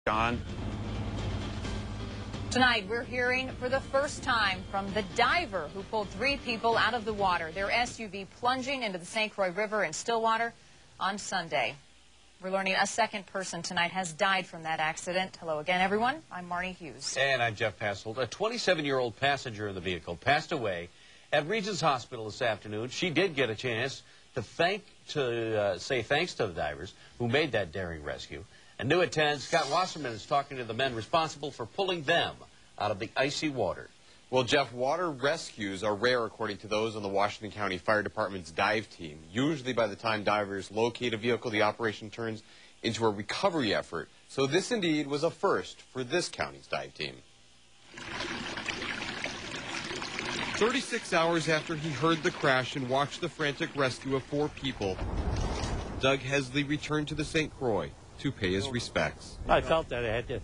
John. Tonight, we're hearing for the first time from the diver who pulled 3 people out of the water, their SUV plunging into the St. Croix River in Stillwater on Sunday. We're learning a second person tonight has died from that accident. Hello again, everyone. I'm Marnie Hughes. And I'm Jeff Passold. A 27-year-old passenger in the vehicle passed away at Regents Hospital this afternoon. She did get a chance to say thanks to the divers who made that daring rescue. And new at 10, Scott Wasserman is talking to the men responsible for pulling them out of the icy water. Well, Jeff, water rescues are rare according to those on the Washington County Fire Department's dive team. Usually by the time divers locate a vehicle, the operation turns into a recovery effort. So this indeed was a first for this county's dive team. 36 hours after he heard the crash and watched the frantic rescue of 4 people, Doug Hesley returned to the St. Croix to pay his respects. I felt that I had to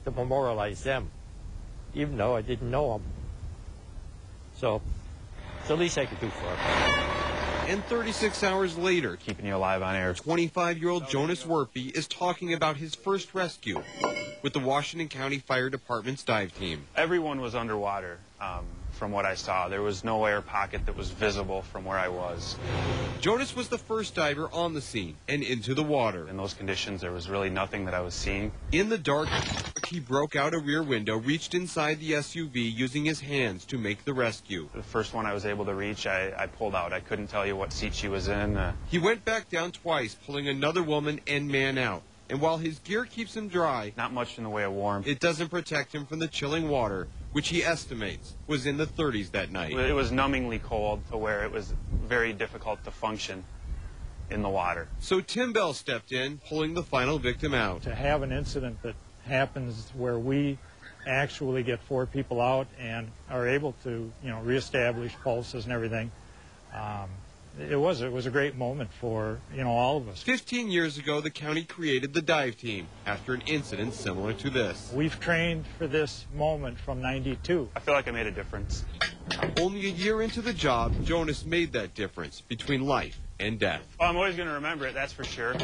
memorialize them, even though I didn't know them. So it's the least I could do for them. And 36 hours later, Keeping you alive on air. 25-year-old Jonas Werpe is talking about his first rescue with the Washington County Fire Department's dive team. Everyone was underwater from what I saw. There was no air pocket that was visible from where I was. Jonas was the first diver on the scene and into the water. In those conditions, there was really nothing that I was seeing. In the dark, he broke out a rear window, reached inside the SUV using his hands to make the rescue. The first one I was able to reach, I pulled out. I couldn't tell you what seat she was in. He went back down twice, pulling another woman and man out. And while his gear keeps him dry, Not much in the way of warmth. it doesn't protect him from the chilling water, which he estimates was in the 30s that night. It was numbingly cold to where it was very difficult to function in the water. So Tim Bell stepped in, pulling the final victim out. To have an incident that happens where we actually get 4 people out and are able to, reestablish pulses and everything, it was a great moment for, all of us. 15 years ago, the county created the dive team after an incident similar to this. We've trained for this moment from '92. I feel like I made a difference. Only a year into the job, Jonas made that difference between life and death. Well, I'm always going to remember it, that's for sure.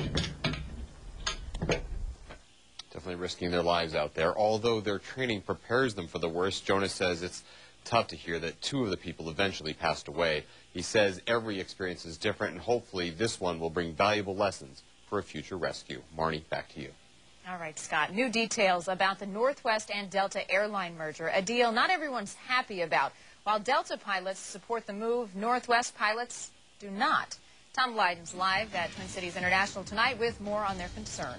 Definitely risking their lives out there. Although their training prepares them for the worst, Jonas says it's tough to hear that 2 of the people eventually passed away. He says every experience is different, and hopefully this one will bring valuable lessons for a future rescue. Marnie, back to you. All right, Scott. New details about the Northwest and Delta airline merger, a deal not everyone's happy about. While Delta pilots support the move, Northwest pilots do not. Tom Lydon's live at Twin Cities International tonight with more on their concerns.